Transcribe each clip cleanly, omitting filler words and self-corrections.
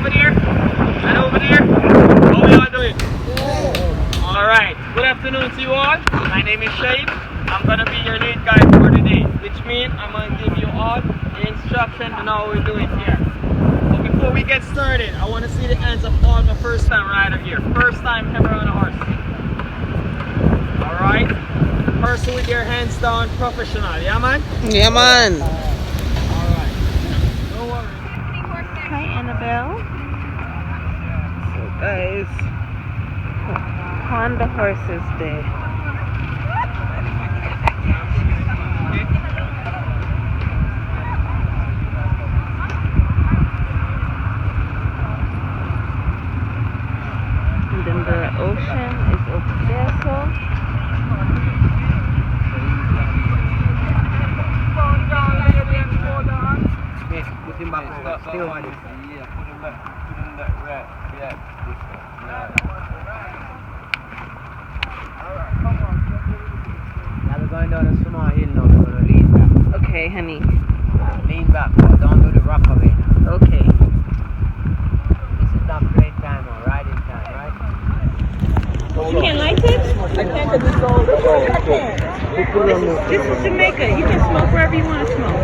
over there? And over there? How we all doing? Alright, good afternoon to you all. My name is Shade. I'm gonna be your lead guide for today, which means I'm gonna give you all the instructions on how we do it here. But before we get started, I wanna see the hands of all my first time rider here. First time ever on a horse. Alright? The person with their hands down, professional, yeah man? Yeah, man. Alright. No worries. Hi, Annabelle. So, guys, Honda Horses Day. And then the ocean is over there, so. Put him back. Still on it. Yeah, put him back. Right. Yeah. Now we're going down a small hill now. We're going to lean back. Okay, honey. Lean back. Don't do the rock away now. Okay. This is not playing time or riding time, right? You can't light it? I can't because it's all This is Jamaica. You can smoke wherever you want to smoke.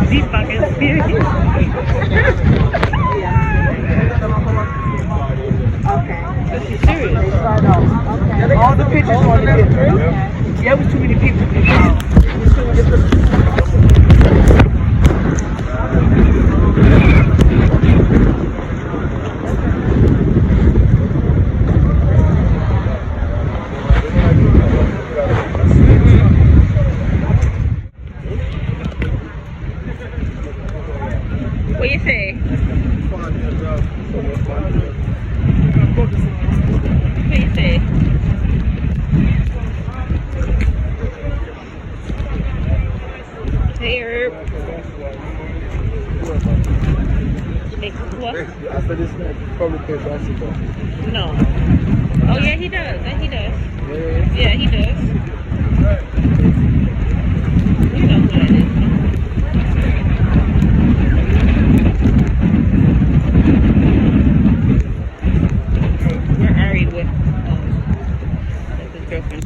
These fucking serious. Okay. So she's serious. Okay. All the pictures want to get through? Yeah, it was too many people. What you say? What you say? Hey, Herb. Hey, what? After this night, you probably play basketball. No. Oh, yeah, he does. He does. Yeah. Yeah, he does. You know who that is. We're Ari with that's his girlfriend.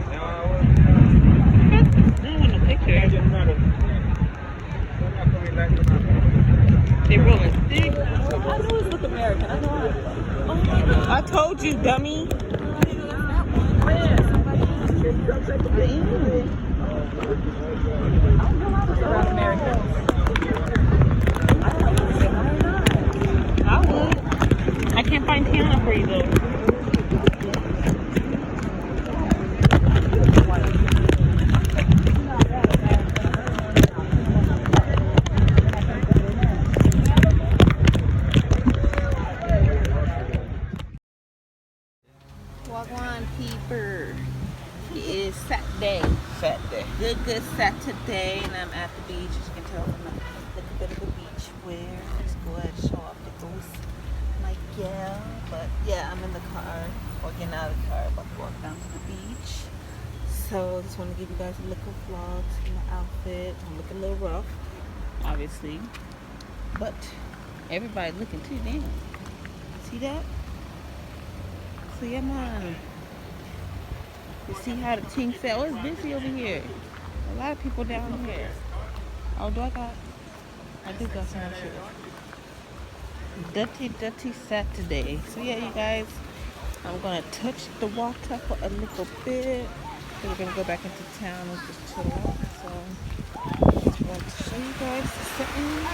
I don't want no picture. They rolling sticks. I know it's look American. I know. Oh my God. I told you, dummy. I would. I can't find Tiana for you though. Wagwan Peeper. It is Saturday. Good Saturday, and I'm at the beach. As you can tell from the little bit of the beach wear. Let's go ahead and show off the goose. My gal. But yeah, I'm in the car, or getting out of the car, about to walk down to the beach. So just want to give you guys a look of vlogs in my outfit. I'm looking a little rough, obviously, but everybody looking too damn. See that? So yeah, man. You see how the team said, oh, it's busy over here. A lot of people down here. Oh, I do got some more shit. Dirty Saturday. So yeah, you guys, I'm gonna touch the water for a little bit. Then we're gonna go back into town and just chill out. So I just want to show you guys something.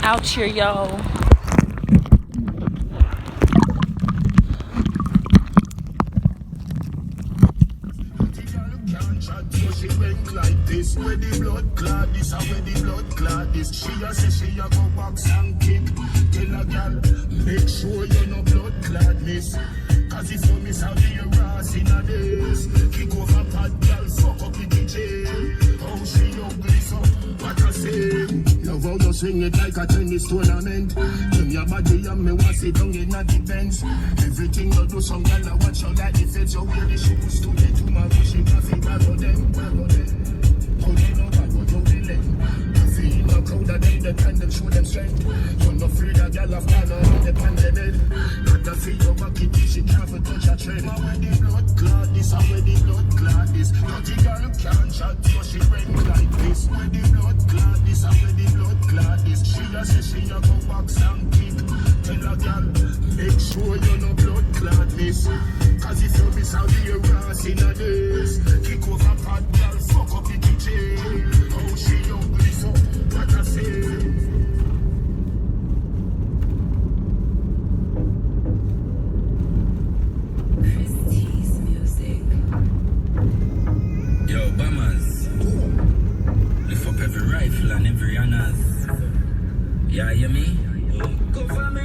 out here, y'all. She went like this, where the blood clot this, and where the blood clot this. She a say she a go box and kick. Tell a gal, make sure you no blood clotness. Cause if you miss out your ass in a days, kick over bad gal, fuck up in the jail. Oh, she ugly, so what I say? Love how you swing it like a tennis tournament. Turn your body and me want sit down in a defense. Everything you do, some gal I watch you like the feds. You wear the shoes to the to my pushing traffic, I go them. How they know what you willing? I feel in the crowd that they depend and show them strength. You're not afraid of gal of man on the pandemic. But I feel your bucket, she can't touch a tread. Where the blood clot this, and where the blood clot this. Dirty girl can't shot, so she went like this. Where the blood clot this, and where the blood clot this. She a say she a go box and kick. Tell a gal, make sure you no blood clot this. Cause if you miss out your ass in a days, kick over bad gal, fuck up in the jail. Oh, she ugly, so what I say? Yo, bombers, lift up every rifle and every honors. Yeah, hear me? Go for me.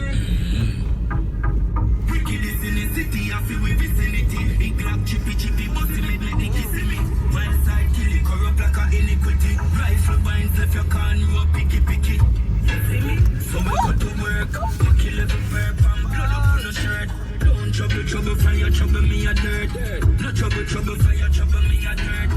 Wickedness in the city, I feel with vicinity. Big black chippy, bossy me, let it kiss me. Wild side kill it, corrupt like a iniquity. Rifle binds if you can't, you a picky. You see me? So we go to work, I kill every perp and blood up on the shirt. Don't trouble, fire, trouble me a dirt. No trouble, fire, trouble me a dirt.